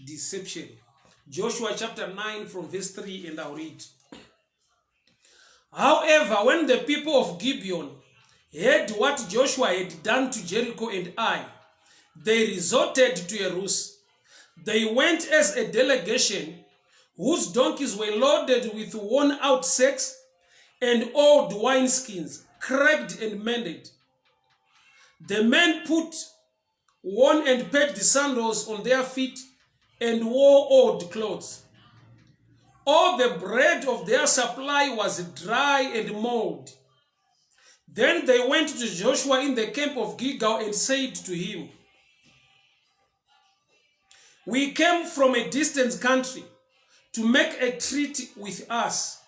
deception. Joshua chapter 9 from verse 3, and I'll read. However, when the people of Gibeon heard what Joshua had done to Jericho and Ai, they resorted to a ruse. They went as a delegation whose donkeys were loaded with worn-out sacks and old wineskins, cracked and mended. The men put worn and patched sandals on their feet and wore old clothes. All the bread of their supply was dry and mold. Then they went to Joshua in the camp of Gilgal and said to him, "We came from a distant country to make a treaty with us."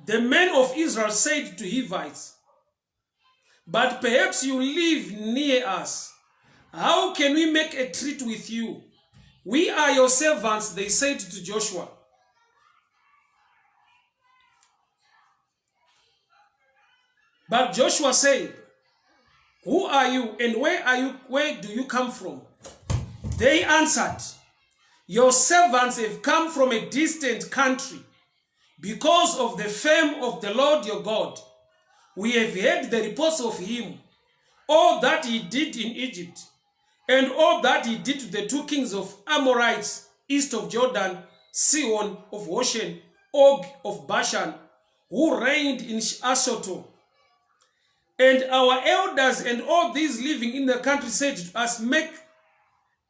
The men of Israel said to Hivites, "But perhaps you live near us. How can we make a treaty with you? We are your servants," they said to Joshua. But Joshua said, "Who are you and where do you come from?" They answered, "Your servants have come from a distant country because of the fame of the Lord your God. We have heard the reports of him, all that he did in Egypt, and all that he did to the two kings of Amorites east of Jordan, Sihon of Hoshen, Og of Bashan, who reigned in Ashoto. And our elders and all these living in the country said to us,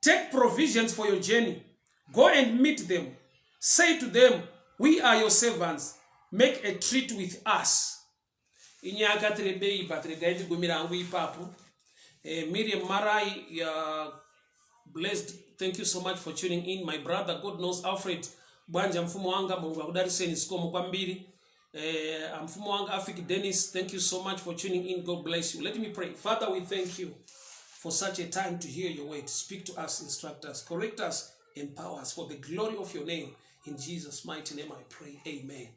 take provisions for your journey. Go and meet them. Say to them, we are your servants. Make a treaty with us." Inyaka trebei patregaiti gumirangu ipapo. Miriam Marai, blessed. Thank you so much for tuning in. My brother, God knows Alfred. Bwanja mfumo wanga Mungu akudariseni sikomo kwambiri. Mfumo wanga Afik Dennis, thank you so much for tuning in. God bless you. Let me pray. Father, we thank you for such a time to hear your word. Speak to us, instruct us, correct us, empower us for the glory of your name. In Jesus' mighty name I pray. Amen.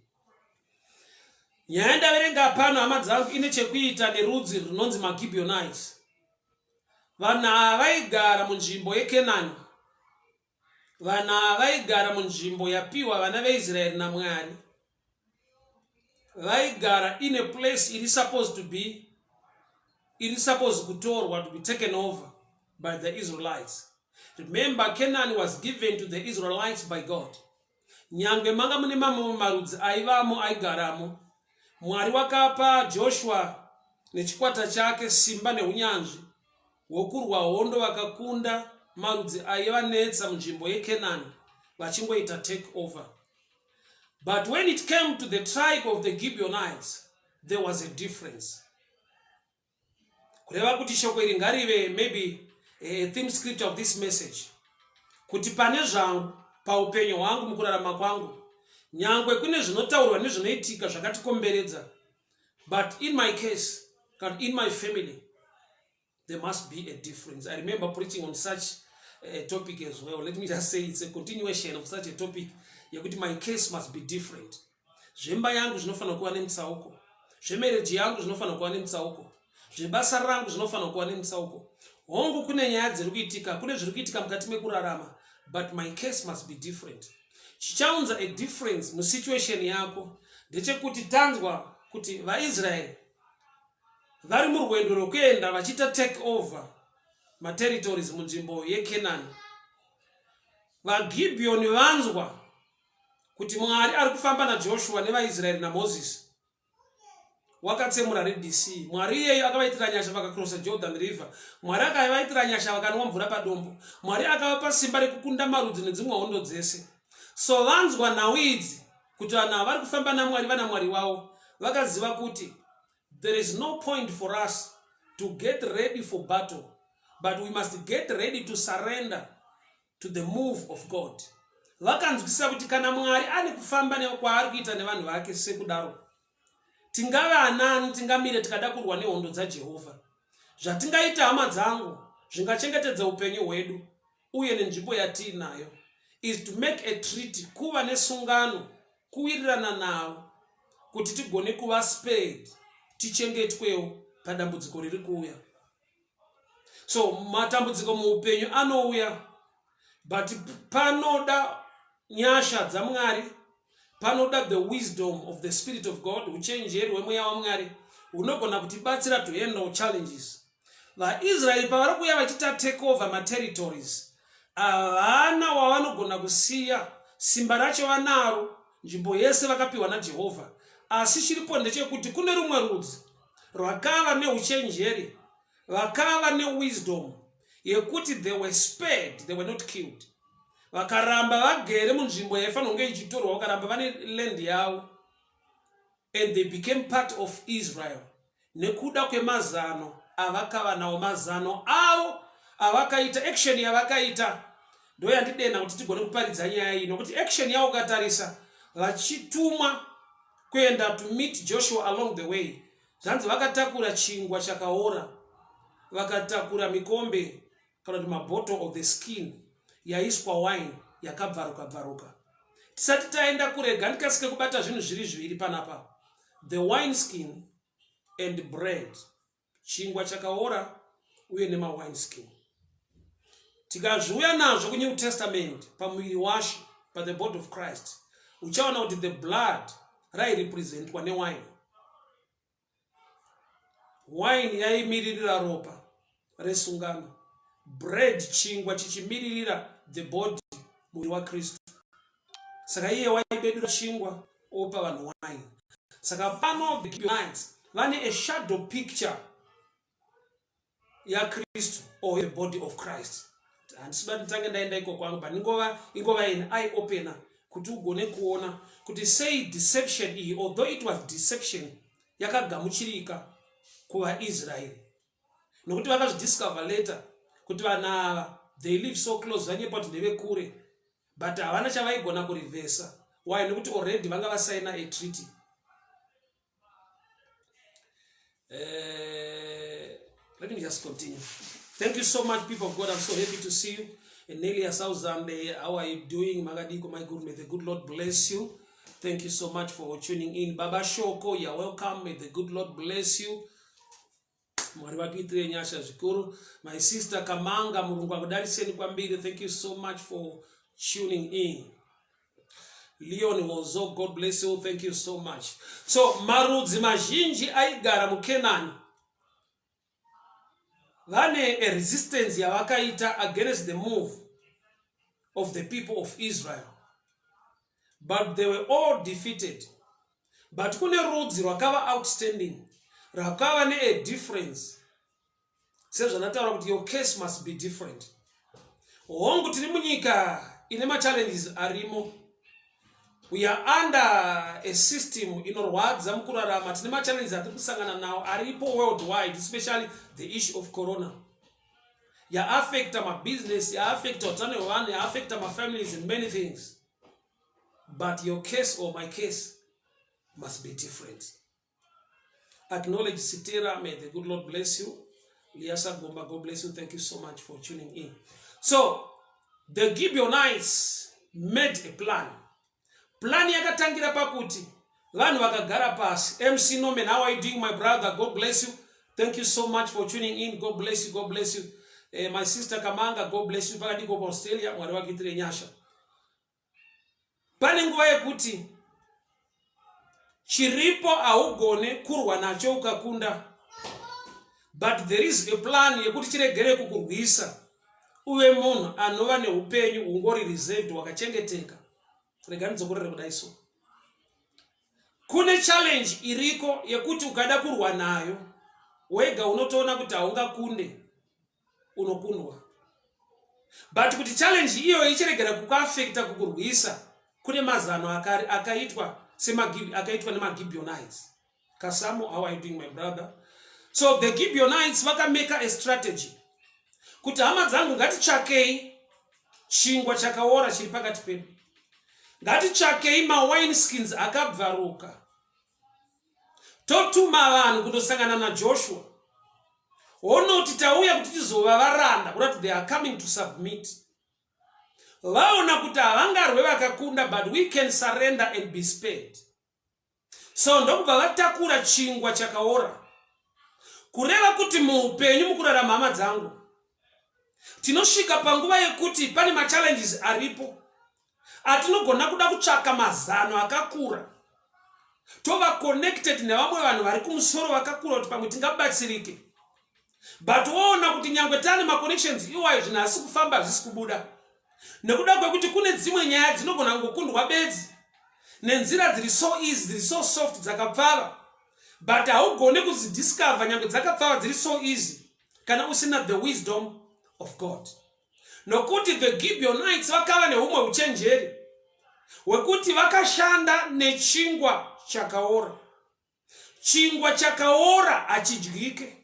Nyanda verenga pano amadzangu ine chekuita nerudzi runonzi Gibeonites. Vana vaigara munzvimbo yeKenani. Vana vaigara munzvimbo yapiwa vana veIsraeri naMwari. Vaigara in a place it is supposed to kutorwa, to be taken over by the Israelites. Remember, Canaan was given to the Israelites by God. Nyangwe manga mune mamwe marudzi aivamo aigaramo. Mwari wakapa Joshua nechikwata chake simba neunyanzvi wokurwa hondo vakakunda marudzi aivanetsa munzvimbo yeKenani vachingoita take over. But when it came to the tribe of the Gibeonites, there was a difference. Kureva kuti shoko iri ngarive maybe a theme scripture of this message. Kuti pane zvangu paupenyu hwangu mukurarama kwangu, nyangwe kune zvinotaurwa nezvinoitika zvakatikomberedza, but in my case, in my family, there must be a difference. I remember preaching on such a topic as well. Let me just say it's a continuation of such a topic. Yakuti my case must be different. Zvemba yangu zvinofana kuva nemutsauko. Zvemereji yangu zvinofana kuva nemutsauko. Zvebasa rangu zvinofana kuva nemutsauko. Hongu kune nyaya dziri kuitika, kune zviri kuitika mukati mekurarama, but my case must be different. Chichaunza a difference musituation yako ndechekuti tanzwa kuti vaIsraeri vari murwendo rwekuenda vachita take over materitories munzvimbo yeKenani. VaGibeoni vanzwa kuti Mwari ari kufamba naJoshua nevaIsraeri naMoses. Wakatsemura Red Sea. Mwari iyeyo akavaitira nyasha vakacrossa Jordan River. Mwari akavaitira nyasha vakanwa mvura padombo. Mwari akavapa simba rekukunda marudzi nedzimwe hondo dzese. So vanzwa nhau idzi kuti vanhu ava vari kufamba naMwari vana Mwari wavo, vakaziva kuti there is no point for us to get ready for battle, but we must get ready to surrender to the move of God. Vakanzwisisa kuti kana Mwari ane kufamba kwaari kuita nevanhu vake sekudaro, tingava anani tingamire tikada kurwa nehondo dzaJehovha. Zvatingaita hama dzangu zvingachengetedza upenyu hwedu uye nenzvimbo yatiinayo is to make a treaty, kuva nesungano, kuwirirana navo kuti tigone kuva spared, tichengetwewo padambudziko riri kuuya. So matambudziko muupenyu anouya. But panoda nyasha dzamwari, panoda the wisdom of the Spirit of God, uchenjerwe mweya wamwari, unogona kutibatsira to handle challenges. VaIsraeri pavarakuya vachita take over ma territories, havana wavanogona kusiya, simba racho vanaro, nzvimbo yese vakapiwa naJehovha. Asi chiripo ndechekuti kune rumwe rudzi rwakava neuchenjeri, vakava newisdom yekuti they were spared, they were not killed. Vakaramba vagere munzvimbo yaifanira kunge ichitorwa, vakaramba vane land yavo, and they became part of Israel nekuda kwemazano avakava nawo, mazano avo avakaita, action yavakaita ndo yandidena kuti tigone kuparidza nyaya iyi, nokuti action yavo ukatarisa vachitumwa kuenda to meet Joshua along the way, zvanzi vakatakura chingwa chakaora, vakatakura mikombe kana kuti mabottle of the skin yaiswa wine yakabvaruka bvaruka. Tisati taenda kurega ndikasike kubata zvinhu zviri zviviri panapa, the wine skin and bread, chingwa chakaora uye nema wine skin. Tikazviuya nazvo kuNew Testament pamuviri washo, pa the body of Christ, uchaona kuti the blood rairepresentwa newine. Wine yaimiririra ropa resungano, bread chingwa chichimiririra the body, muviri waKristu. Saka iye waibedura chingwa opa vanhu wine. Saka pano the Gibeonites vane a shadow picture yaKristu or the body of Christ. Handisibati ntange ndaenda iko kwangu, but ingova in eye opener kuti ugone kuona kuti say deception iyi, although it was deception, yakagamuchirika kuvaIsraeri, nokuti vakazvidiscover later kuti vanhu they live so close, vanyepa kuti ndevekure, but havana chavaigona kurivhesa. Why? Nokuti already vanga vasaina a treaty. Let me just continue. Thank you so much, people of God. I'm so happy to see you. And nearly a thousand. How are you doing? Magadiko, my good. May the good Lord bless you. Thank you so much for tuning in. Baba Shoko, you're welcome. May the good Lord bless you. My sister Kamanga, thank you so much for tuning in. Leon Wozo, God bless you. Thank you so much. So, marudzi mazhinji aigara muKenani vane a resistance yavakaita against the move of the people of Israel, but they were all defeated. But kune rudzi rwakava outstanding, rwakava ne a difference. Says another, your case must be different. Hongu tiri munyika ine ma challenges arimo. We are under a system inorwadza mukurarama, tine ma challenges atiri kusangana nawo aripo worldwide, especially the issue of corona. Ya affect my business, ya affect utano hwevanhu, ya affect my families and many things. But your case or my case must be different. Acknowledge Sitera, may the good Lord bless you. Liasa Gomba, God bless you. Thank you so much for tuning in. So, the Gibeonites made a plan. Plan yakatangira pakuti vanhu vakagara pasi. MC Norman, how are you doing, my brother? God bless you. Thank you so much for tuning in. God bless you. God bless you. My sister Kamanga, God bless you. Pakadiko Australia, mwari wakitire nyasha. Pane nguva yekuti chiripo augone kurwa nacho ukakunda, but there is a plan yekuti chiregere kukurwisa uwe munhu anova neupenyu ungori reserved wakachengeteka. Reganidzo kurere kudaiso. Kune challenge iriko yekuti ukada kurwa nayo wega unotoona kuti haungakunde, unokundwa. But kuti challenge iyo ichiregera kukuaffecta kukurwisa, kune mazano akaitwa nema Gibeonites. Kasamo, how are you doing, my brother? So the Gibeonites vakameka a strategy kuti hama dzangu ngatichakei chingwa chakaora chiri pakati pedu, ngatichakei ma wine skins akabvaruka, totuma vanhu kundosangana naJoshua. Ono kuti tauya kuti tizova varanda, kuti they are coming to submit. Vaona kuti havangarwe vakakunda, but we can surrender and be spared. So ndokubva vatakura chingwa chakaora, kureva kuti muupenyu mukurarama hama dzangu Tinosvika panguva yekuti pane machallenges aripo. Atinogona kuda kutsvaka mazano akakura. Tova connected nevamwe vanhu vari kumusoro vakakura kuti pamwe tingabatsirike. But woona kuti nyangwe tane ma-connections iwayo zvinhu asi kufamba zvisi kubuda. Nekuda kwekuti kune dzimwe nyaya dzinogona kungokundwa bedzi. Nenzira dziri so easy, dziri so soft dzakapfava. But haugone kuzidiscover nyangwe dzakapfava dziri so easy kana usina the wisdom of God. Nokuti the Gibeonites vakava nehumwe uchenjeri wekuti vakashanda nechingwa chakaora. Chingwa chakaora hachidyike.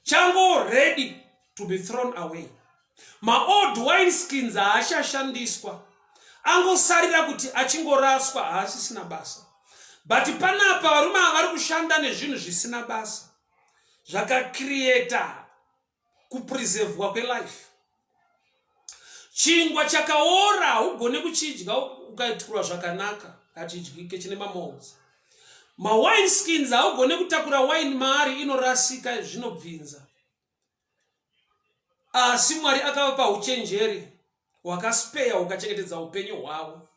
Chango ready to be thrown away. Ma-old wine skins haachashandiswa. Angosarira kuti achingoraswa haasisina basa. But panapa varume vari kushanda nezvinhu zvisina basa. Zvakacreata kupreservwa kwelife. Chingwa chakaora haugone kuchidya ukaitirwa zvakanaka hachidyike chine mamolds. Ma-wine skins haugone kutakura wine maari inorasika zvinobvinza. Asi Mwari akavapa uchenjeri wakaspeya ukachengetedza upenyu hwavo.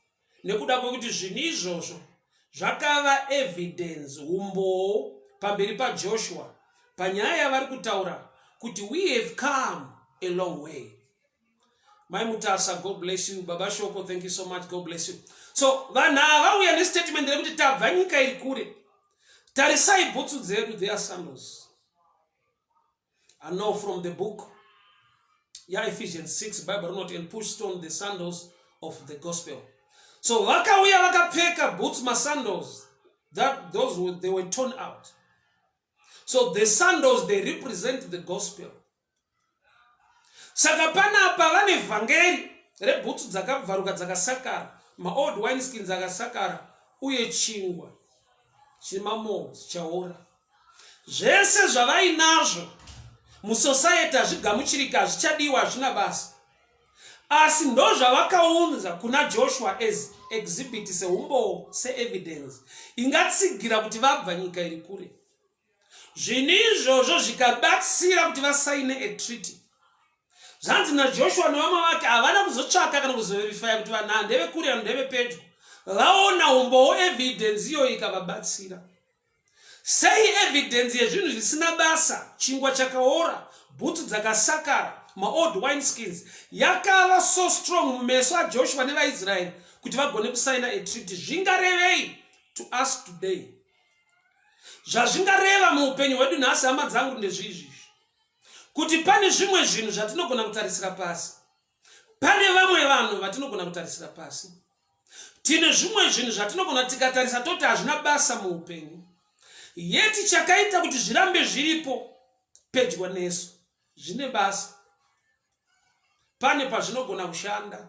Nekuda kwekuti zvinhu izvozvo zvakava evidence umbo pamberi paJoshua panyaya yavari kutaura kuti we have come a long way. My Mutasa, God bless you. Baba Shoko, thank you so much. God bless you. So vanhu ava uya nestatement rekuti tabva nyika iri kure. Tarisai bhutsu dzedu, their sandals. I know from the book Ephesians 6 Bible not and pushed on the sandals of the gospel. So vakauya vakapfeka boots sandals that they were torn out. So the sandals they represent the gospel. Saka panapa vane vhangeri rebhutsu dzakabvaruka dzakasakara, ma-old wine skins dzakasakara uye chingwa chimamolds chaora. Zvese zvavainazvo musociety hazvigamuchirika, hazvichadiwa, hazvina basa. Asi ndo zvavakaunza kuna Joshua as exhibit, seumbo, se-evidence ingatsigira kuti vabva nyika iri kure. Zvinhu izvozvo zvikabatsira kuti vasaine a treaty. Zvanzi naJoshua nevamwe vake havana kuzotsvaka kana kuzoverifya kuti vanhu ndeve kure vanhu ndeve pedyo. Vaona umbowo evidence iyo ikavabatsira. Sei evidence yezvinhu zvisina basa, chingwa chakaora, bhutsu dzakasakara, ma-old wine skins yakava so strong mumeso aJoshua nevaIsraeri kuti vagone kusaina a treaty. Zvingarevei to us today? Zvazvingareva muupenyu hwedu nhasi, hama dzangu, ndezvizvi kuti pane zvimwe zvinhu zvatinogona kutarisira pasi. Pane vamwe vanhu vatinogona kutarisira pasi. Tine zvimwe zvinhu zvatinogona tikatarisa toti hazvina basa muupenyu. Yeti chakaita kuti zvirambe zviripo pedyo nesu zvine basa. Pane pazvinogona kushanda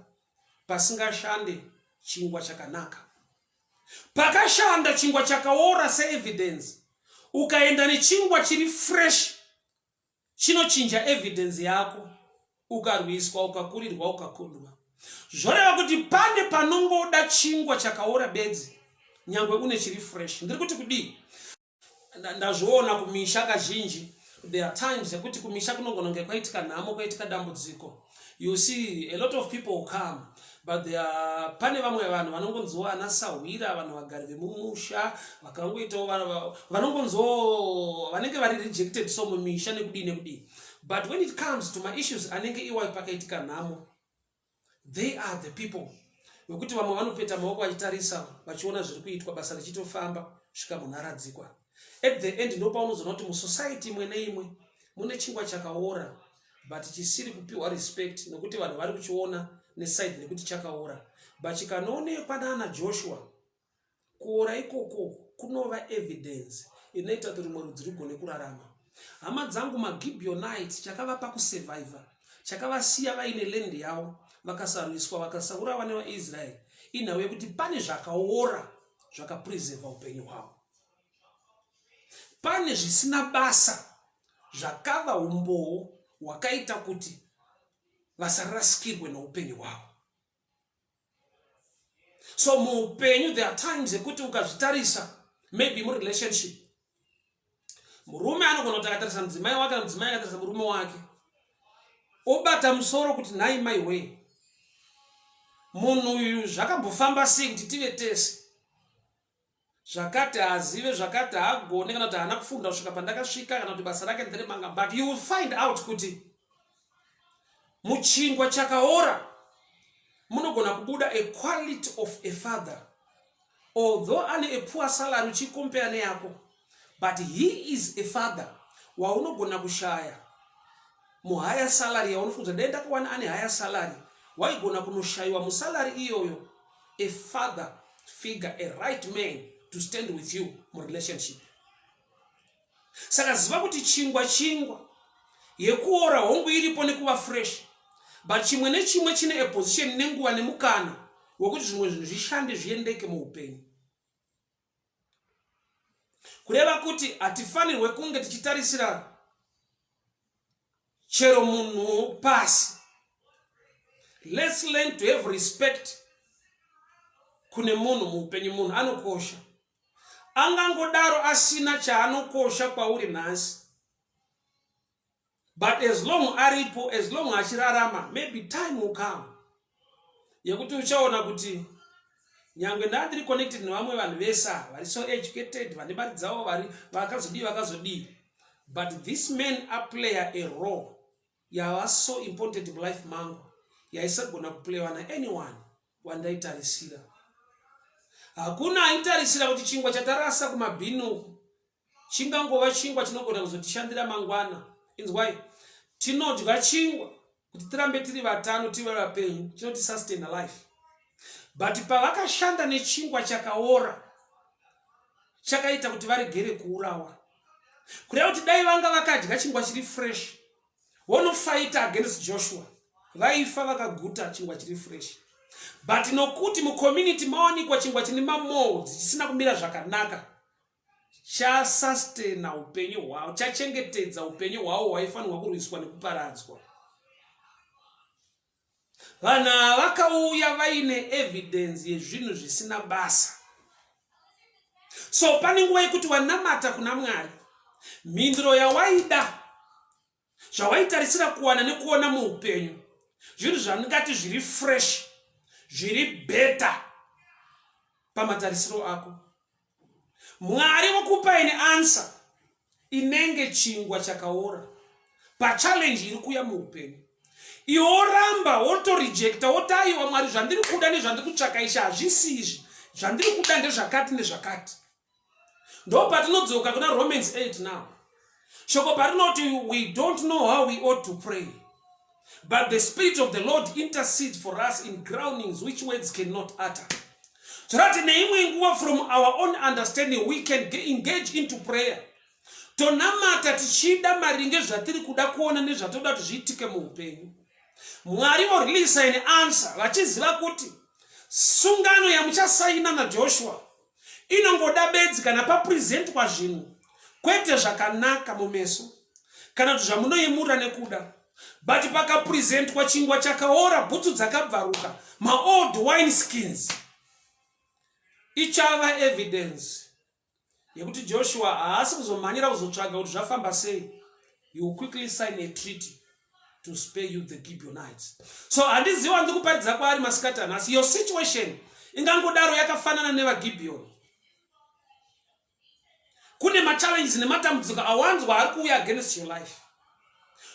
pasingashande chingwa chakanaka. Pakashanda chingwa chakaora se-evidence, ukaenda nechingwa chiri fresh chinochinja evidence yako, ukarwiswa, ukakurirwa, ukakundwa. Zvoreva kuti pane panongoda chingwa chakaora bedzi nyangwe une chiri fresh. Ndiri kuti kudii? Ndazviona kumisha kazhinji. There are times yekuti kumisha kunogona kunge kwaitika nhamo, kwaitika dambudziko. You see a lot of people come, but there are pane vamwe vanhu vanongonzwa anasahwira, vanhu vagari vemumusha vakangoitawo vanongonzwa vanenge vari rejected so mumisha nekudii nekudii. But when it comes to my issues anenge iwayo pakaitika nhamo, they are the people wekuti vamwe vanopeta maoko vachitarisa vachiona zviri kuitwa, basa richitofamba svika munhu aradzikwa. At the end ndo paunozoona kuti musociety imwe neimwe mune chingwa chakaora, but chisiri kupiwa respect nokuti vanhu vari kuchiona neside rekuti chakaora. But chikanoonekwa nana Joshua, kuora ikoko kunova evidence inoita kuti rumwe rudzi rugone kurarama. Hama dzangu, maGibeonites chakavapa kusurviva, chakavasiya vaine land yavo, vakasarwiswa, vakasaura vana vaIsraeri inhau yekuti pane zvakaora zvakapreserva upenyu hwavo. Pane zvisina basa zvakava umbowo hwakaita kuti vasarasikirwe noupenyu hwavo. So muupenyu there are times yekuti ukazvitarisa, maybe mu relationship, murume anogona kuti akatarisa mudzimai wake, mudzimai akatarisa murume wake, obata musoro kuti nhai my way. Munhu uyu zvakambofamba sei kuti tive tese. Zvakati hazive, zvakati hagone, kana kuti haana kufunda kusvika pandakasvika, kana kuti basa rake nderemanga. But you will find out kuti muchingwa chakaora munogona kubuda a quality of a father. Although ane a poor salary uchikompare neyako, but he is a father waunogona kushaya muhigher salary yaunofunza dai ndakawana ane higher salary waigona kunoshaiwa musalary iyoyo a father figure, a right man to stand with you mu relationship. Saka ziva kuti chingwa yekuora hongu iripo nekuva fresh, but chimwe nechimwe chine a position nenguva nemukana wokuti zvimwe zvinhu zvishande zviendeke muupenyu. Kureva kuti hatifanirwe kunge tichitarisira chero munhu pasi. Let's learn to have respect kune munhu muupenyu. Munhu anokosha. Angangodaro asina chaanokosha kwauri nhasi. But as long aripo, as long achirarama, maybe time will come yekuti uchaona kuti nyangwe ndandiri connected nevamwe vanhu vesa vari so educated, vane mari dzavo, vari vakazodii, but this men player a role yava so important mulife mangu yaisagona kuplaywa anyone wandaitarisira. Hakuna aitarisira kuti chingwa chatarasa kumabhinu chingangova chingwa chinogona kuzotishandira mangwana. Inzwai, tinodya chingwa kuti tirambe tiri vatano tive vapenyu, chinoti sustain a life. But pavakashanda nechingwa chakaora chakaita kuti varegere kuurawa. Kureva kuti dai vanga vakadya chingwa chiri fresh, vonofighta against Joshua, vaifa vakaguta chingwa chiri fresh. But nokuti mucommunity mawanikwa chingwa chine mamolds chisina kumira zvakanaka, chasustain upenyu hwavo, chachengetedza upenyu hwavo hwaifanirwa kurwiswa nekuparadzwa. Vanhu vakauya vaine evidence yezvinhu zvisina basa. So pane nguva yekuti wanamata kuna Mwari, mhinduro yawaida, zvawaitarisira kuwana nekuona muupenyu, zvinhu zvandingati zviri fresh, zviri better pamatarisiro ako. Mwari vokupa ine answer inenge chingwa chakaora pachallenge iri kuya muupenyu. Iwo ramba wotorejecta wotaiwa Mwari, zvandiri kuda nezvandiri kutsvaka isha hazvisi izvi, zvandiri kuda ndezvakati nezvakati. Ndo patinodzoka kuna Romans 8 now. Shoko parinoti we don't know how we ought to pray, but the Spirit of the Lord intercedes for us in groanings which words cannot utter. So that neimwe nguva from our own understanding we can engage into prayer. Tonamata tichida maringe zvatiri kuda kuona nezvatoda kuti zviitike muupenyu. Mwari vorelease ine answer vachiziva kuti sungano yamuchasaina naJoshua inongoda bedzi kana papresentwa zvinhu kwete zvakanaka mumeso kana kuti zvamunoyemura nekuda, but pakapresentwa chingwa chakaora, bhutsu dzakabvaruka, maold wine skins, ichava evidence yekuti Joshua haasi kuzomhanyira kuzotsvaga kuti zvafamba sei. He will quickly sign a treaty to spare you the Gibeonites. So handiziva ndikuparidza kwaari masikati anhasi, your situation ingangodaro yakafanana nevaGibeon. Kune machallenges nematambudziko awanzwa ari kuuya against your life.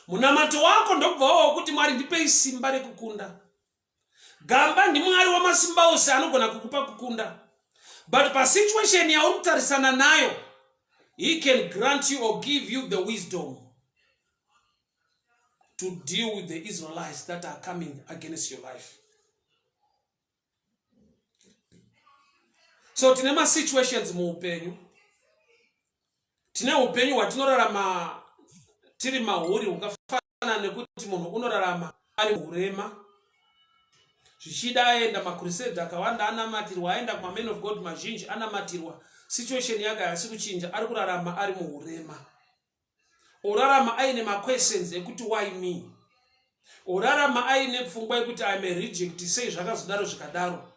Munamato wako ndobvawo kuti Mwari ndipei simba rekukunda. Gamba ndi Mwari wamasimba ose anogona kukupa kukunda. But pa situation yauri kutarisana nayo, he can grant you or give you the wisdom to deal with the Israelites that are coming against your life. So tinema situations muupenyu. Tine upenyu watinorarama tiri mahuri ukafana nekuti munhu unorarama ari muhurema. Zvichida aenda makrusade akawanda anamatirwa, aenda kuma men of God mazhinji anamatirwa, situation yake hasi kuchinja, ari kurarama ari muhurema. Orarama aine questions ekuti why me? Orarama aine pfungwa yekuti I may reject, sei zvakazodaro zvikadaro.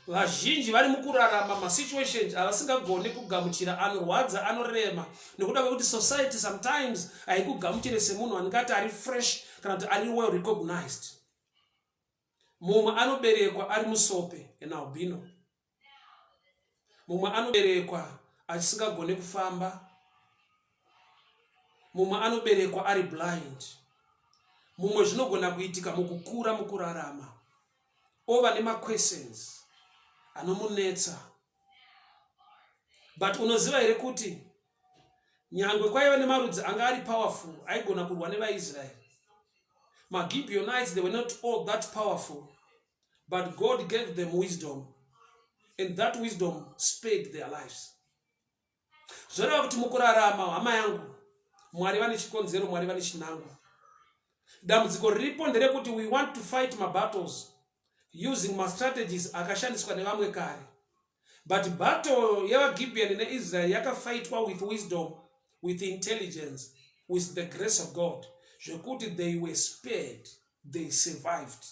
Vazhinji vari mukurarama masituations avasingagone kugamuchira, anorwadza, anorema nekuda kwekuti society sometimes haikugamuchire semunhu aningati ari fresh kana kuti ari well recognized. Mumwe anoberekwa ari musope, an albino. Mumwe anoberekwa asingagone kufamba. Mumwe anoberekwa ari blind. Mumwe zvinogona kuitika mukukura mukurarama. Ova nema questions anomunetsa. But unoziva here kuti nyangwe kwaiva nemarudzi anga ari powerful aigona kurwa nevaIsrael. Gibeonites, they were not all that powerful, but God gave them wisdom, and that wisdom spared their lives. Zvoreva kuti mukurarama hama yangu Mwari vane chikonzero, Mwari vane chinangwa. Dambudziko riripo nderekuti we want to fight my battles using my strategies akashandiswa nevamwe kare. But battle yevaGibeon neIsrael yakafightwa with wisdom, with intelligence, with the grace of God. Zvekuti they were spared, they survived.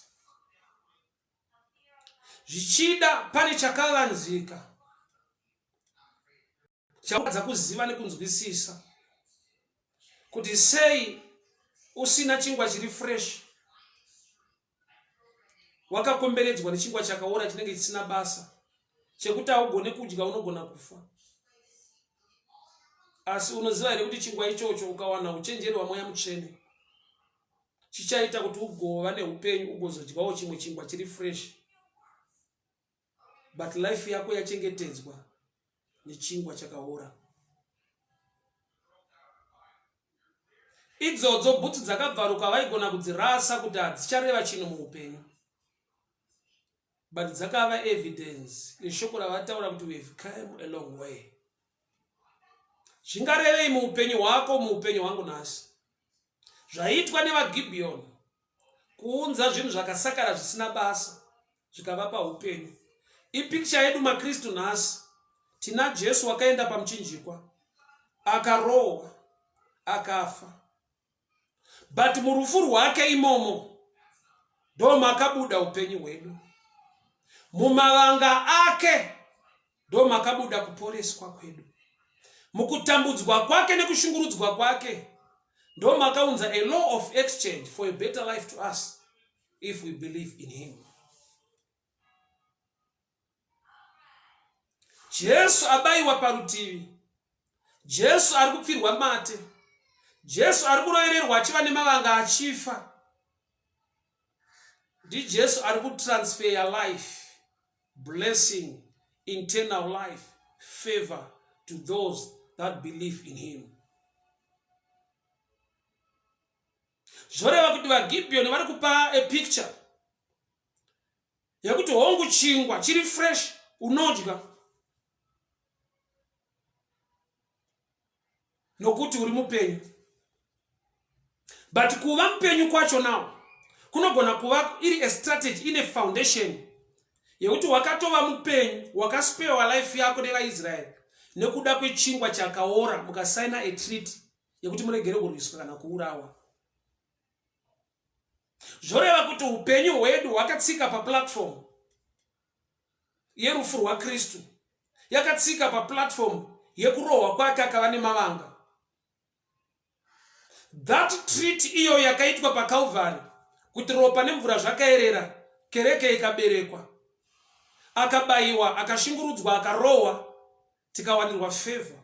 Zvichida pane chakavanzika chakuda kuziva nekunzwisisa kuti sei usina chingwa chiri fresh, wakakomberedzwa nechingwa chakaora chinenge chisina basa, chekuti augone kudya unogona kufa. Asi unoziva here kuti chingwa ichocho ukawana uchenjeri hwaMweya Mutsvene chichaita kuti ugova neupenyu, ugozodyawo chimwe chingwa chiri fresh. But life yako yachengetedzwa nechingwa chakaora. Idzodzo bhutsu dzakabvaruka vaigona kudzirasa kuti hadzichareva chinhu muupenyu. But dzakava evidence yeshoko ravataura kuti we have come a long way. Zvingarevei muupenyu hwako, muupenyu hwangu nhasi? Zvaitwa nevaGibeon kuunza zvinhu zvakasakara zvisina basa zvikavapa upenyu. Ipicture yedu maKristu nhasi. Tina Jesu wakaenda pamuchinjikwa akarohwa akafa. But murufu rwake imomo ndo makabuda upenyu hwedu. Mumavanga ake ndo makabuda kuporeswa kwedu. Mukutambudzwa kwake nekushungurudzwa kwake ndo makaunza a law of exchange for a better life to us if we believe in him. Jesu abayiwa parutivi. Jesu ari kupfirwa mate. Jesu ari kurovererwa achiva nemavanga achifa. Ndi Jesu ari kutransfer your life, blessing, eternal life, favor to those that believe in him. Zvoreva kuti vaGibeon vari kupa a picture yakuti hongu chingwa chiri fresh unodya nokuti uri mupenyu. But kuva mupenyu kwacho nawo kunogona kuva iri a strategy, ine foundation yekuti wakatova mupenyu, wakaspewa life yako nevaIsrael nekuda kwechingwa chakaora, mukasaina a treaty yekuti muregere kurwiswa kana kuurawa. Zvoreva kuti upenyu hwedu hwakatsika paplatform yerufu rwaKristu, yakatsika paplatform yekurohwa kwake akava nemavanga. That treaty iyo yakaitwa paCalvary kuti ropa nemvura zvakaerera, kereke ikaberekwa, akabayiwa, akashungurudzwa, akarohwa, tikawanirwa favor.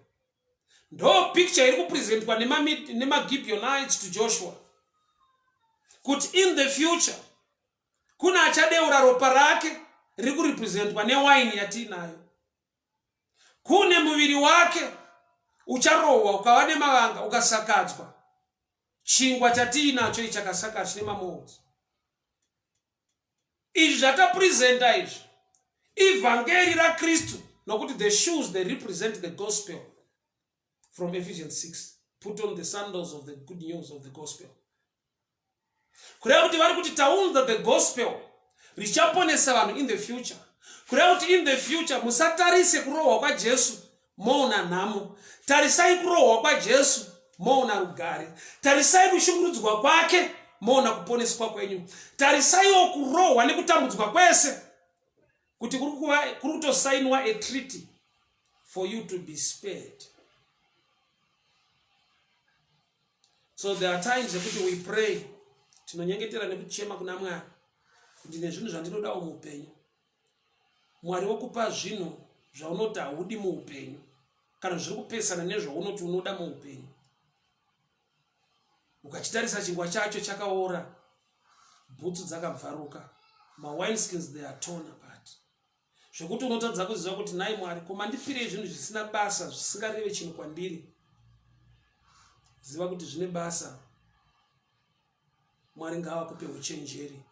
Ndo picture iri kupresentwa nemaGibeonites to Joshua. Kuti in the future kuna achadeura ropa rake riri kurepresentwa newine yatinayo. Kune muviri wake ucharohwa ukava nemavanga ukasakadzwa. Chingwa chatinacho ichakasaka chine mamodzi. Izvi zvatapresenta izvi ivhangeri raKristu, nokuti the shoes they represent the gospel from Ephesians 6. Put on the sandals of the good news of the gospel. Kureva kuti vari kuti taunza the gospel richaponesa vanhu in the future. Kureva kuti in the future musatarise kurohwa kwaJesu moona nhamo. Tarisai kurohwa kwaJesu moona rugare. Tarisai kushungurudzwa kwake moona kuponeswa kwenyu. Tarisaiwo kurohwa nekutambudzwa kwese kuti kuri kutosainwa a treaty for you to be spared. So there are times that we pray tinonyengetera nekuchema kuna Mwari kuti nezvinhu zvandinodawo muupenyu. Mwari wokupa zvinhu zvaunoti haudi muupenyu kana zviri kupesana nezvaunoti unoda muupenyu. Ukachitarisa chingwa chacho chakaora, bhutsu dzakabvaruka, mawineskins they are torn apart. Zvekuti unotadza kuziva kuti nai Mwari, koma ndipirei zvinhu zvisina basa zvisingareve chinhu kwandiri. Ziva kuti zvine basa. Mwari ngavakupe uchenjeri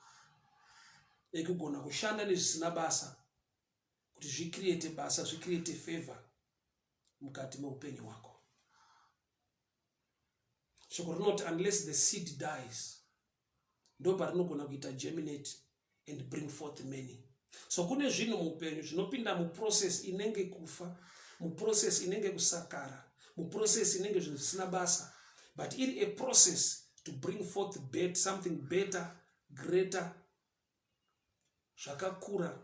ekugona kushanda nezvisina basa kuti zvikriete basa, zvikriete favor mukati meupenyu hwako. Shoko rinoti unless the seed dies, ndo parinogona kuita germinate and bring forth many. So kune zvinhu muupenyu zvinopinda muprocess inenge kufa, muprocess inenge kusakara, muprocess inenge zvinhu zvisina basa, but iri a process to bring forth something better, greater, zvakakura,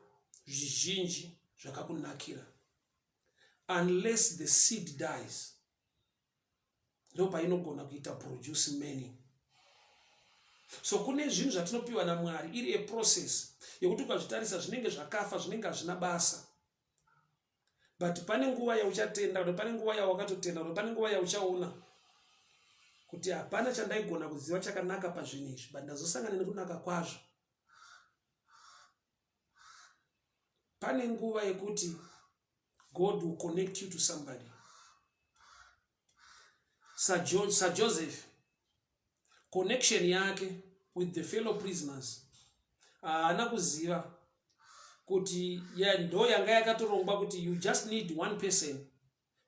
zvizhinji, zvakakunakira. Unless the seed dies, ndo painogona kuita produce many. So kune zvinhu zvatinopiwa naMwari iri a process yekuti ukazvitarisa zvinenge zvakafa, zvinenge hazvina basa, but pane nguva yauchatenda, kuti pane nguva yawakatotenda, kuti pane nguva yauchaona kuti hapana chandaigona kuziva chakanaka pazvinhu izvi, but ndazosangana nekunaka kwazvo. Pane nguva yekuti God will connect you to somebody. Sir Joseph, connection yake with the fellow prisoners, haana kuziva kuti ndo yanga yakatorongwa kuti you just need one person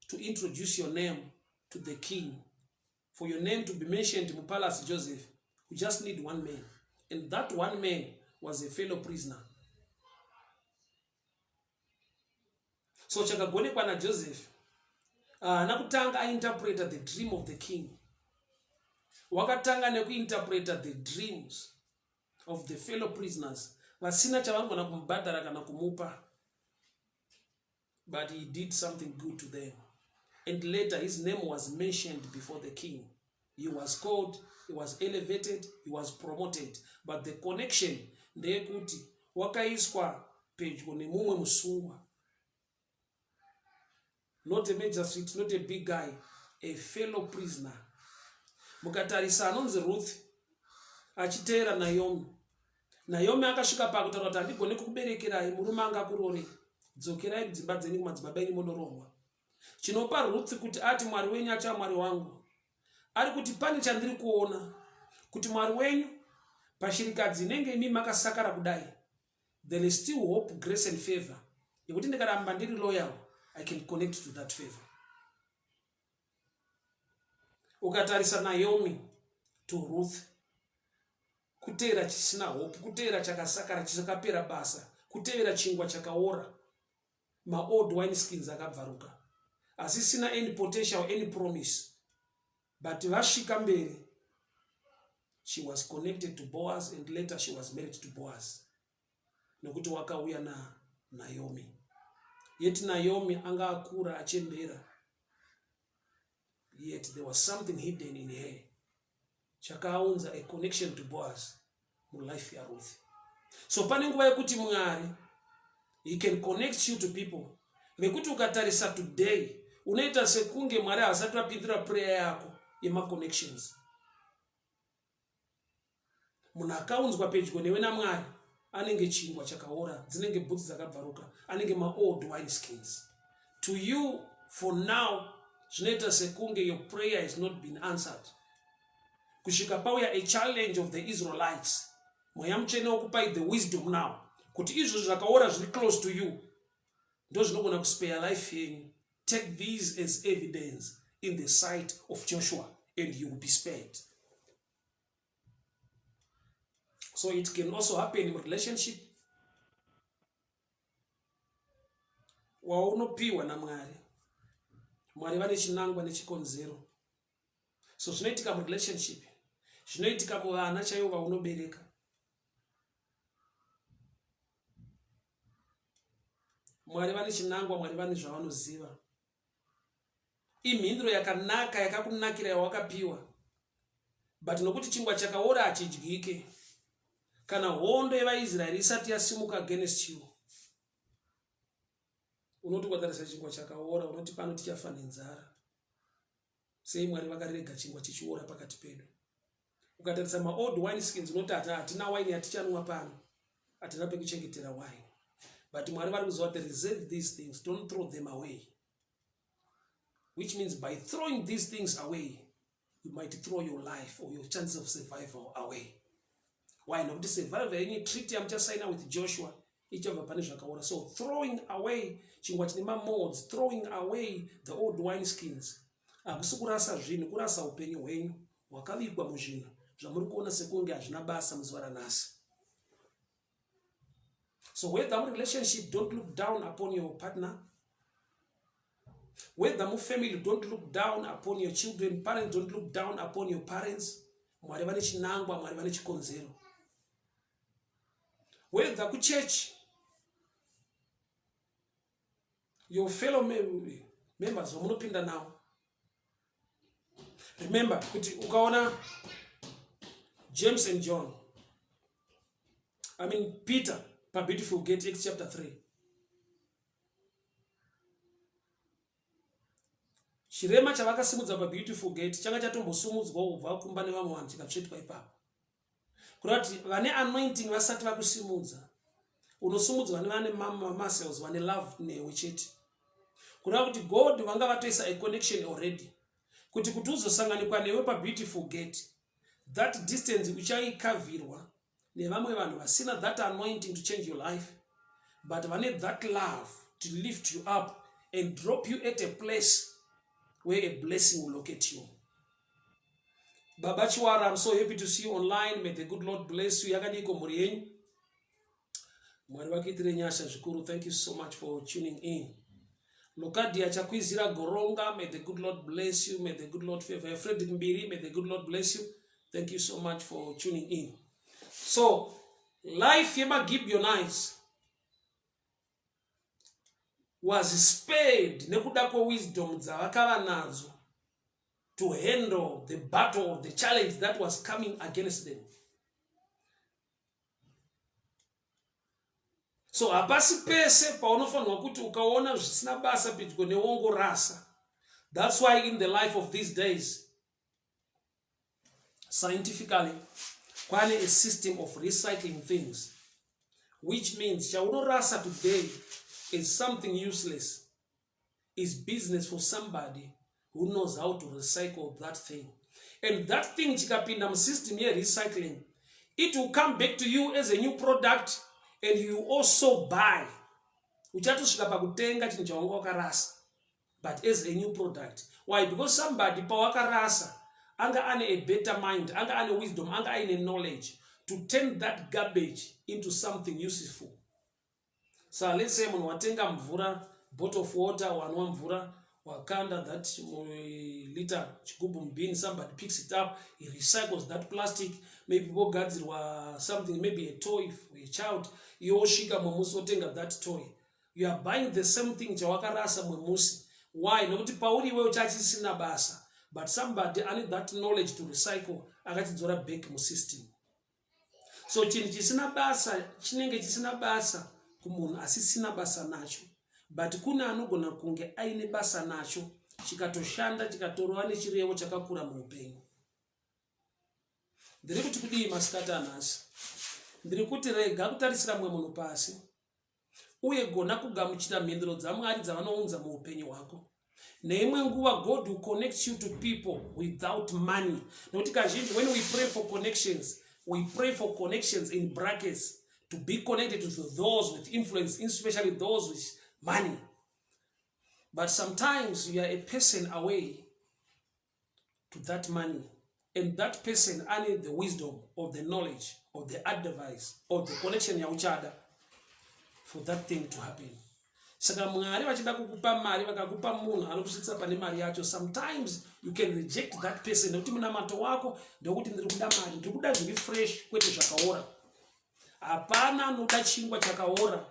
to introduce your name to the king. For your name to be mentioned in Palace Joseph, you just need one man. And that one man was a fellow prisoner. So chakagonekwa na Joseph, nakutanga ainterpreta the dream of the king. Wakatanga nekuinterpreta the dreams of the fellow prisoners. Vasina chavangona kumubhadhara kana kumupa. But he did something good to them. And later his name was mentioned before the king. He was called, he was elevated, he was promoted. But the connection, ndeyekuti wakaiswa pedyo nemumwe musungwa. Not a magistrate, not a big guy, a fellow prisoner. Mukatarisa anonzi Ruth achiteera Naomi. Naomi akasvika pakutaura kuti handigone kukuberekerai murume angakurore. Dzokerai kudzimba dzenyu kumadzibaba enyu munororwa. Chinopa Ruth kuti ati Mwari wenyu achava Mwari wangu. Ari kuti pane chandiri kuona kuti Mwari wenyu pashirikadzi inenge imi makasakara kudai, there is still hope, grace and favor. Yekuti ndikaramba ndiri loyal, I can connect to that favor. Ukatarisa Naomi to Ruth, kuteera chisina hope, kuteera chakasakara chisakapera basa, kuteera chingwa chakaora, ma old wineskins akabvaruka, asisina any potential, any promise. But vasvika mberi, she was connected to Boaz, and later she was married to Boaz. Nokuti wakauya na Naomi. Yet Naomi anga akura achembera. Yet there was something hidden in her. Chakaunza a connection to Boaz mu life ya Ruth. So pane nguva yekuti Mwari, he can connect you to people. Vekuti ukatarisa today, unoita sekunge Mwari asati apindura prayer yako yema connections. Munhu akaunzwa pedyo newe naMwari, anenge chingwa chakaora, dzinenge bhutsu dzakabvaruka, anenge ma old wineskins. To you, for now, zvinoita sekunge your prayer has not been answered. Kusvika pauya a challenge of the Israelites, Mweya Mutsvene okupai the wisdom now, kuti izvo zvakaora zviri close to you, ndo zvinogona kuspare life yenyu. Take these as evidence in the sight of Joshua, and you will be spared. So it can also happen in relationship. Waunopiwa na Mwari. Mwari vane chinangwa nechikonzero. So zvinoitika mu relationship, zvinoitika kuvana chaivo vaunobereka. Mwari vane chinangwa, Mwari vane zvavanoziva. Imhinduro yakanaka yakakunakira yawakapiwa. but nokuti chingwa chakaora achidyike. Kana hondo yevaIsraeri isati yasimuka against you, unoti kwatarisa chingwa chakaora, unoti pano tichafa nenzara. Sei Mwari vakarega chingwa chichiora pakati pedu? Ukatarisa old wine skins unoti hatina wine yatichanwa pano, hatina pekuchengetera wine. But Mwari vari kuziva kuti reserve these things, don't throw them away. Which means by throwing these things away, you might throw your life or your chances of survival away. Why not? To survive any treaty I'm just signing with Joshua, each of a punish. So throwing away chingwachinima molds, throwing away the old wine skins. Akusukurasa zvinu, kurasa upenyu hwenyu hwakavigwa muzvinhu zvamuri kuona sekunge hazvina basa muzuva ranhasi. So whether relationship, don't look down upon your partner. Whether family, don't look down upon your children. Parents, don't look down upon your parents. Mwari vane chinangwa, Mwari vane chikonzero. Whether ku church, your fellow members vamunopinda now. Remember, kuti ukaona James and John, Peter, pa beautiful gate, Acts chapter 3. Chirema chavakasimudza pa beautiful gate changa chatombosumudzwa ubva kumba nevamwe vanhu chikatsvetwa ipapo. Kurati vane anointing vasati vakusimudza, unosumudzwa nevane muscles, vane love newe chete. Kurati kuti God vanga vatoisa a connection already. Kuti uzosanganyikwa newe pa beautiful gate, that distance uchaikavirwa nevamwe vanhu vasina that anointing to change your life, but vane that love to lift you up and drop you at a place where a blessing will locate you. Baba Chiwara, I'm so happy to see you online. May the good Lord bless you. Yakadiko murienyu. Mwari vakitire nyasha zvikuru. Thank you so much for tuning in. Lokadia chakwizira goronga. May the good Lord bless you. May the good Lord favor. Frederick Mbiri, may the good Lord bless you. Thank you so much for tuning in. So, life yema Gibeonites was spared nekuda kwa wisdom dzavakava nadzo to handle the battle, the challenge that was coming against them. So hapasi pese paunofanirwa kuti ukaona zvisina basa pedyo newongorasa. That's why in the life of these days, scientifically, kwane a system of recycling things, which means chaunorasa today is something useless, is business for somebody who knows how to recycle that thing. And that thing chikapinda system here recycling, it will come back to you as a new product, and you also buy. Uchatosvika pakutenga chinhu chawanga wakarasa, but as a new product. Why? Because somebody pawakarasa anga ane a better mind, anga ane wisdom, anga ane knowledge to turn that garbage into something useful. So let's say munhu watenga mvura, bottle of water, wanwa mvura, wakanda that liter chigubhu bin, somebody picks it up, he recycles that plastic, maybe bogadzirwa something, maybe a toy for a child, yoshika mwemusi otenga that toy. You are buying the same thing chawakarasa mwemusi. Why? Nokuti pauri iwe uchachisina basa, but somebody ane that knowledge to recycle akachidzora back mu system. So chinhu chisina basa chinenge chisina basa kumunhu asisina basa nacho, but kuna anogona kunge aine basa nacho chikatoshanda chikatorwa nechirevo chakakura muupenyu. Ndiri kuti kudii masikati anhasi? Ndiri kuti rega kutarisira mumwe munhu pasi uye gona kugamuchira mhinduro dzaMwari dzavanounza muupenyu hwako. Neimwe nguva God will connect you to people without money. Nokuti kazhinji when we pray for connections, we pray for connections in brackets, to be connected to those with influence, especially those with money. But sometimes you are a person away to that money, and that person needs the wisdom or the knowledge or the advice or the connection ya uchada for that thing to happen. Saka Mwari vachida kukupa mari vakakupa munhu anokusvitsa pane mari yacho, sometimes you can reject that person nekuti munamato wako ndokuti ndiri kuda mari, ndiri kuda zviri fresh kwete zvakaora. Hapana anoda chingwa chakaora,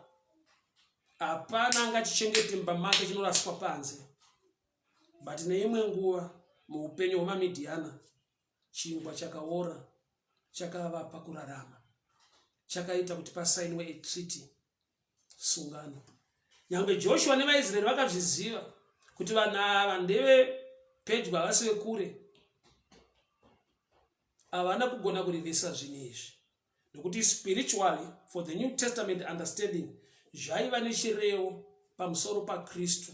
hapana angachichengete mumba make chinoraswa panze. But neimwe nguva muupenyu hwamamidhiana chingwa chakaora chakavapa kurarama, chakaita kuti pasainwe treaty, sungano. Nyangwe Joshua nevaIsraeri vakazviziva kuti vanhu ava ndeve pedyo vasive kure, havana kugona kurivisa zvinhu izvi, nokuti spiritually for the New Testament understanding zvaiva nechirevo pamusoro paKristu,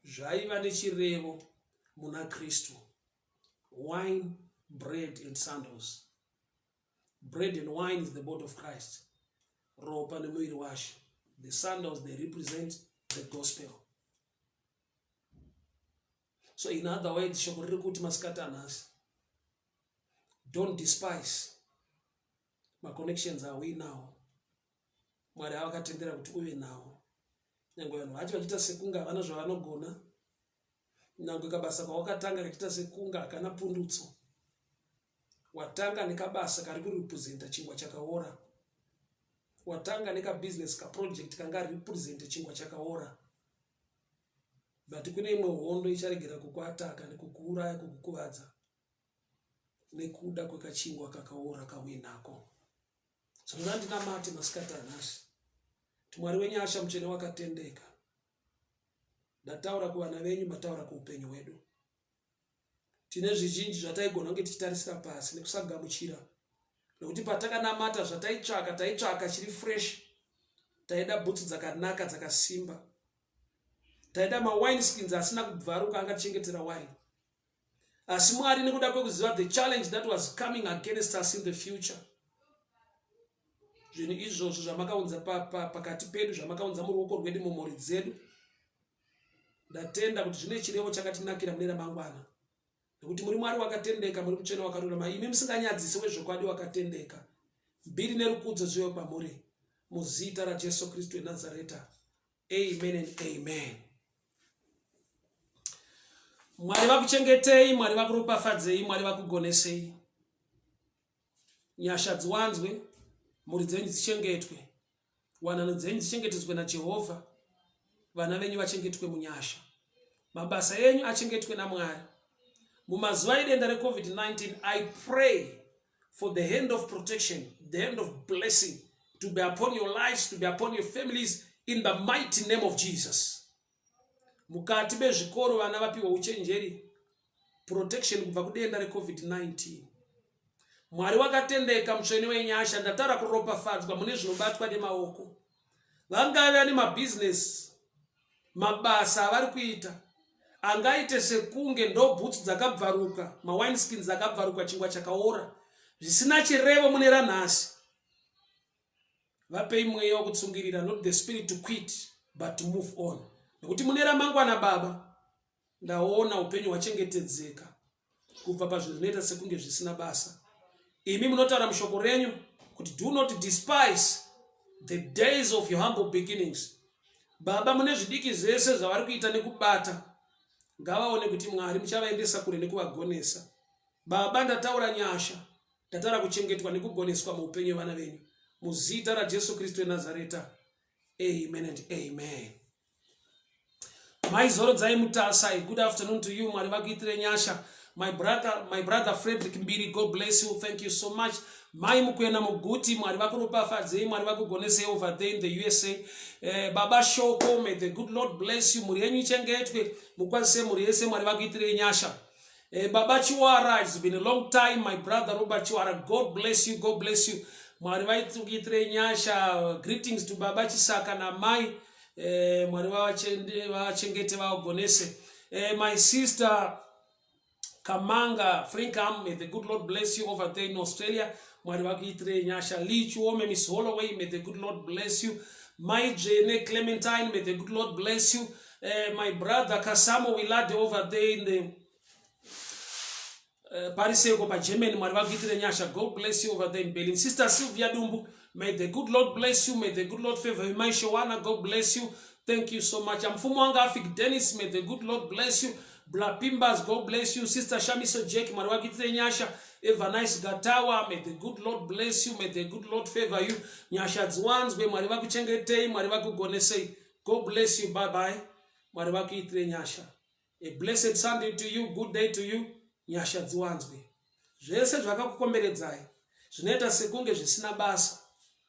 zvaiva nechirevo muna Kristu. Wine, bread and sandals. Bread and wine is the body of Christ. Ropa nemuviri washe. The sandals, they represent the gospel. So in other words, shoko riri kuti masikati anhasi, don't despise my connections are we now. Mwari avakatendera kuti uve nawo. Nyangwe vanhu vacho vachita sekunga havana zvavanogona, nyangwe kabasa kawakatanga kachita sekunga hakana pundutso, watanga nekabasa kari kurepresenta chingwa chakaora, watanga nekabusiness kaproject kanga representa chingwa chakaora, but kune imwe hondo icharegera kukuataka nekukuuraya, kukukuvadza nekuda kwekachingwa kakaora kawinako. So ngandinamate masikati anhasi, Mwari wenyasha mutsvene wakatendeka, ndataura kuvana venyu, mataura kuupenyu hwedu. Tine zvizhinji zvataigona kunge tichitarisira pasi nekusagamuchira, nokuti patakanamata taitsvaka chiri fresh. Taida bhutsu dzakanaka dzakasimba, taida mawine skins asina kubvaruka angachengetera wine. Asi Mwari nekuda kwekuziva the challenge that was coming against us in the future, zvinhu izvozvo zvamakaunza pakati pedu, zvamakaunza muruoko rwedu mumhuri dzedu, ndatenda kuti zvine chirevo chakatinakira mune ramangwana, nokuti muri Mwari wakatendeka, muri mutsvene wakarurama, imi musinganyadzisi wezvokwadi wakatendeka. Mbiri nerukudzo zvive kwamuri, muzita raJesu Kristu weNazareta. Amen and amen. Mwari vakuchengetei, Mwari vakuropafadzei, Mwari vakugonesei. Nyasha dziwanzwe, mhuri dzenyu dzichengetwe, wanano dzenyu dzichengetedzwe naJehovha, vana venyu vachengetwe munyasha, mabasa enyu achengetwe naMwari. Mumazuva edenda reCovid-19, I pray for the hand of protection, the hand of blessing to be upon your lives, to be upon your families, in the mighty name of Jesus. Mukati bezvikoro vana vapiwa uchenjeri, protection kubva kudenda reCovid-19. Mwari wakatendeka, mutsvene wenyasha, ndatara kuropafadzwa mune zvinobatwa nemaoko. Vangave vane mabusiness, mabasa avari kuita, angaite sekunge ndo bhutsu dzakabvaruka, mawine skins dzakabvaruka, chingwa chakaora, zvisina chirevo mune ranhasi. Vapei mweya wokutsungirira, not the spirit to quit, but to move on. Nokuti mune ramangwana Baba, ndaona upenyu hwachengetedzeka kubva pazvinhu zvinoita sekunge zvisina basa. Imi munotaura mushoko renyu kuti do not despise the days of your humble beginnings. Baba, mune zvidiki zvese zvavari kuita nekubata, ngavaone kuti Mwari muchavaendesa kure nekuvagonesa. Baba, ndataura nyasha, ndataura kuchengetwa nekugoneswa muupenyu hwevana venyu, muzita raJesu Kristu weNazareta. Amen and amen. Maizoro dzai mutasai, good afternoon to you. Mwari vakuitire nyasha. My brother Frederick Mbiri, God bless you. Thank you so much. Mai mukwena muguti, Mwari vakuropafadzei, Mwari vakugonesei over there in the USA. Baba Shoko, may the good Lord bless you. Muri yenyu ichengetwe, mukwazise muri yese, Mwari vakuitire nyasha. Baba Chiwara, it's been a long time. My brother Robert Chiwara, God bless you, God bless you. Mwari vakuitire nyasha. Greetings to Baba Chisaka na Mai. Mwari vachengete vaogonese. My sister Kamanga Frinkam, may the good Lord bless you over there in Australia. Mwari vakuitire nyasha. Lee Chuome, Miss Holloway, may the good Lord bless you. My Jane Clementine, may the good Lord bless you. My brother Kasamo Willard over there in the Parisego by Germany, Mwari vakuitire nyasha. God bless you over there in Berlin. Sister Sylvia Dumbu, may the good Lord bless you. May the good Lord favor you. My Shawana, God bless you. Thank you so much. Mfumwanga Afik Dennis, may the good Lord bless you. Blapimbas, God bless you. Sister Shamiso Jake, Mwari vakuitire nyasha. Evangelist Gatawa, may the good Lord bless you. May the good Lord favor you. Nyasha Zwanzwe, Mwari vakuchengetei, Mwari vakugonesei. God bless you. Bye bye. Mwari vakuitire nyasha. A blessed Sunday to you, good day to you. Nyasha dziwanzwe. Zvese zvakakukomberedzai zvinoita sekunge zvisina basa,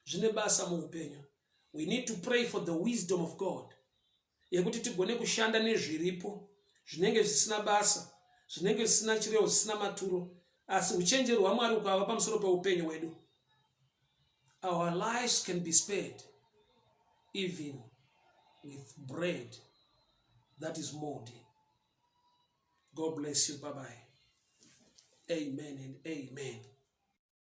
zvine basa muupenyu. We need to pray for the wisdom of God. Yekuti tigone kushanda nezviripo zvinenge zvisina basa, zvinenge zvisina chirevo, zvisina maturo, asi uchenjeri hwaMwari ukava pamusoro peupenyu hwedu. Our lives can be spared even with bread that is moldy. God bless you. Bye-bye. Amen and amen.